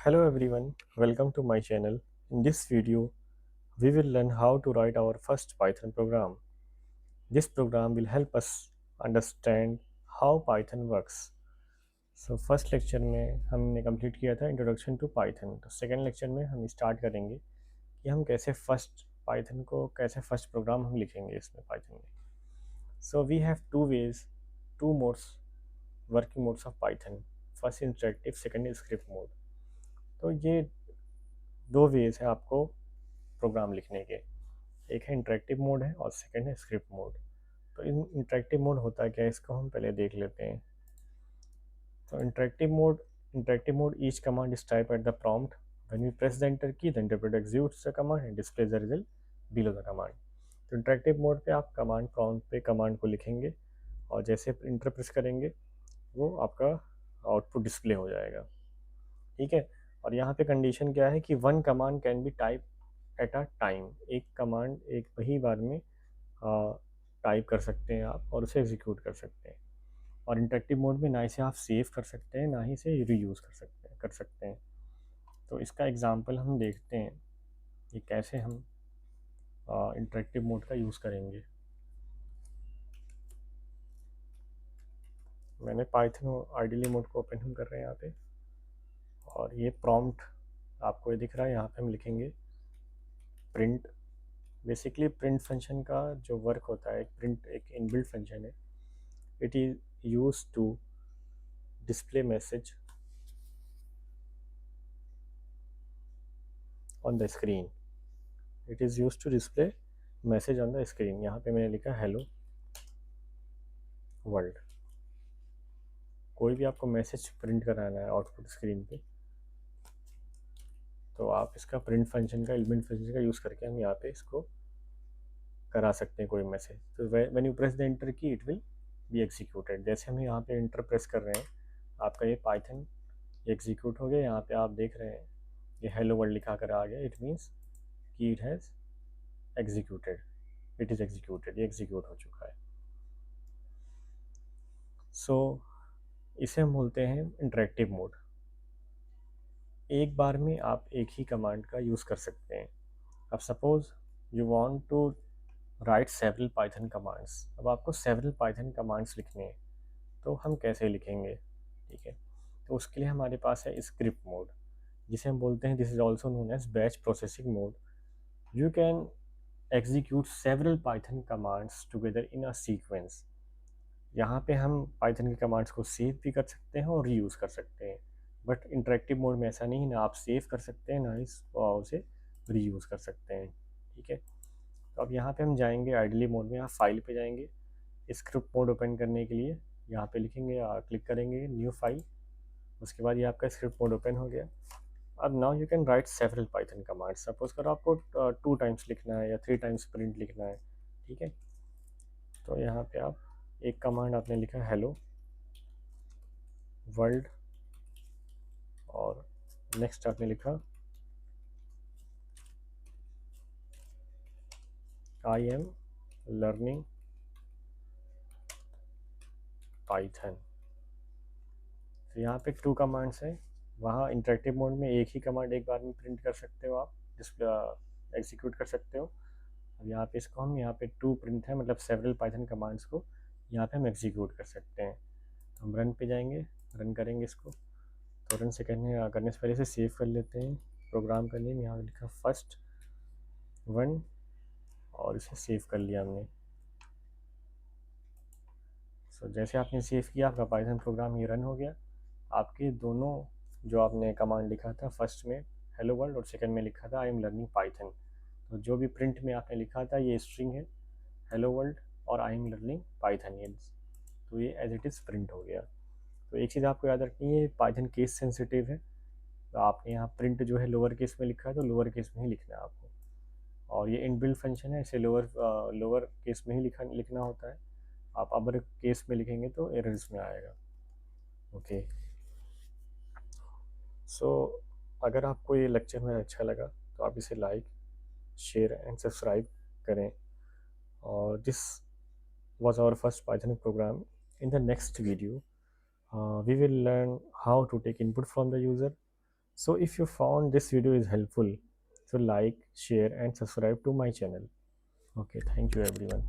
Hello everyone, welcome to my channel. In this video, we will learn how to write our first Python program. This program will help us understand how Python works. So first lecture में हमने complete किया था introduction to Python. तो second lecture में हम start करेंगे कि हम कैसे फर्स्ट प्रोग्राम हम लिखेंगे इसमें पाइथन में। So we have two ways, two modes, working modes of Python. First interactive, second script mode. तो ये दो वेज है आपको प्रोग्राम लिखने के। एक है इंटरेक्टिव मोड है और सेकंड है स्क्रिप्ट मोड। तो इन इंटरेक्टिव मोड होता है क्या, इसको हम पहले देख लेते हैं। तो interactive mode each command is type at the prompt when we press the enter key the interpreter executes the command and displays the result below the command. तो इंटरेक्टिव मोड पे आप कमांड प्रॉम्प्ट पे command को लिखेंगे और जैसे enter press करेंगे वो आपका आउटपुट डिस्प्ले हो जाएगा। ठीक है। और यहाँ पे कंडीशन क्या है कि one command can be type at a time. एक कमांड एक वही बार में टाइप कर सकते हैं आप और उसे एग्जीक्यूट कर सकते हैं। और इंटरेक्टिव मोड में ना इसे आप सेव कर सकते हैं ना ही इसे रीयूज़ कर सकते हैं। तो इसका एग्जांपल हम देखते हैं कि कैसे हम इंटरेक्टिव मोड का यूज़ करेंगे। मैंने पाइथन आइडियली मोड को ओपन हम कर रहे हैं यहाँ पे, और ये प्रॉम्प्ट आपको ये दिख रहा है। यहाँ पे हम लिखेंगे प्रिंट। बेसिकली प्रिंट फंक्शन का जो वर्क होता है, प्रिंट एक इनबिल्ट फंक्शन है। It is use to display message on the screen. It is use to display message on the screen. यहाँ पे मैंने लिखा हेलो वर्ल्ड। कोई भी आपको मैसेज प्रिंट कराना है आउटपुट स्क्रीन पे, तो आप इसका प्रिंट फंक्शन का, एलिमेंट फंक्शन का यूज़ करके हम यहाँ पे इसको करा सकते हैं कोई मैसेज। तो when you press the enter की इट विल बी एग्जीक्यूटेड। जैसे हम यहाँ पे एंटर प्रेस कर रहे हैं, आपका ये पाइथन एग्जीक्यूट हो गया। यहाँ पे आप देख रहे हैं ये हेलो वर्ल्ड लिखा कर आ गया। इट मीन्स कि it has executed, it is executed, ये एग्जीक्यूट हो चुका है। सो इसे हम बोलते हैं इंटरेक्टिव मोड। एक बार में आप एक ही कमांड का यूज़ कर सकते हैं। अब suppose you want to write several Python commands. अब आपको सेवरल पाइथन कमांड्स लिखने हैं, तो हम कैसे लिखेंगे? ठीक है। तो उसके लिए हमारे पास है स्क्रिप्ट मोड, जिसे हम बोलते हैं, this is also known as batch processing mode. You can execute several Python commands together in a sequence. यहाँ पे हम पाइथन के कमांड्स को सेव भी कर सकते हैं और रीयूज़ कर सकते हैं। बट इंटरेक्टिव मोड में ऐसा नहीं, ना आप सेव कर सकते हैं ना ही उसे रीयूज़ कर सकते हैं। ठीक है। तो अब यहाँ पे हम जाएंगे आइडली मोड में, यहाँ फाइल पे जाएंगे। स्क्रिप्ट मोड ओपन करने के लिए यहाँ पे लिखेंगे, क्लिक करेंगे न्यू फाइल। उसके बाद ये आपका स्क्रिप्ट मोड ओपन हो गया। अब now you can write several Python command. Suppose करो आपको 2 टाइम्स लिखना है या 3 टाइम्स प्रिंट लिखना है। ठीक है। तो यहाँ पे आप एक कमांड आपने लिखा हेलो वर्ल्ड, और नेक्स्ट आपने लिखा आई एम लर्निंग पाइथन। तो यहाँ पे 2 कमांड्स हैं। वहाँ इंटरेक्टिव मोड में एक ही कमांड एक बार में प्रिंट कर सकते हो, आप डिस्प्ले एग्जीक्यूट कर सकते हो। अब यहाँ पे इसको हम, यहाँ पे 2 प्रिंट है, मतलब सेवरल पाइथन कमांड्स को यहाँ पे हम एग्जीक्यूट कर सकते हैं। तो हम रन पे जाएंगे, रन करेंगे इसको। तो रन से करने से पहले से सेव कर लेते हैं प्रोग्राम का नेम। यहाँ लिखा फर्स्ट वन और इसे सेव कर लिया हमने। सो जैसे आपने सेव किया, आपका पाइथन प्रोग्राम ये रन हो गया। आपके दोनों जो आपने कमांड लिखा था, फर्स्ट में हेलो वर्ल्ड और सेकंड में लिखा था आई एम लर्निंग पाइथन, तो जो भी प्रिंट में आपने लिखा था ये स्ट्रिंग है हेलो वर्ल्ड और आई एम लर्निंग पाइथन, ये तो ये एज इट इज़ प्रिंट हो गया। तो एक चीज़ आपको याद रखनी है, पाइथन केस सेंसिटिव है। तो आपने यहाँ प्रिंट जो है लोअर केस में लिखा है तो लोअर केस में ही लिखना है आपको। और ये इनबिल्ट फंक्शन है, इसे लोअर केस में ही लिखना होता है। आप अपर केस में लिखेंगे तो एरर्स में आएगा। ओके। सो अगर आपको ये लेक्चर में अच्छा लगा तो आप इसे लाइक, शेयर एंड सब्सक्राइब करें। और this was our first Python program. In the next video, we will learn how to take input from the user, So if you found this video is helpful, so like, share and subscribe to my channel. Okay, thank you everyone.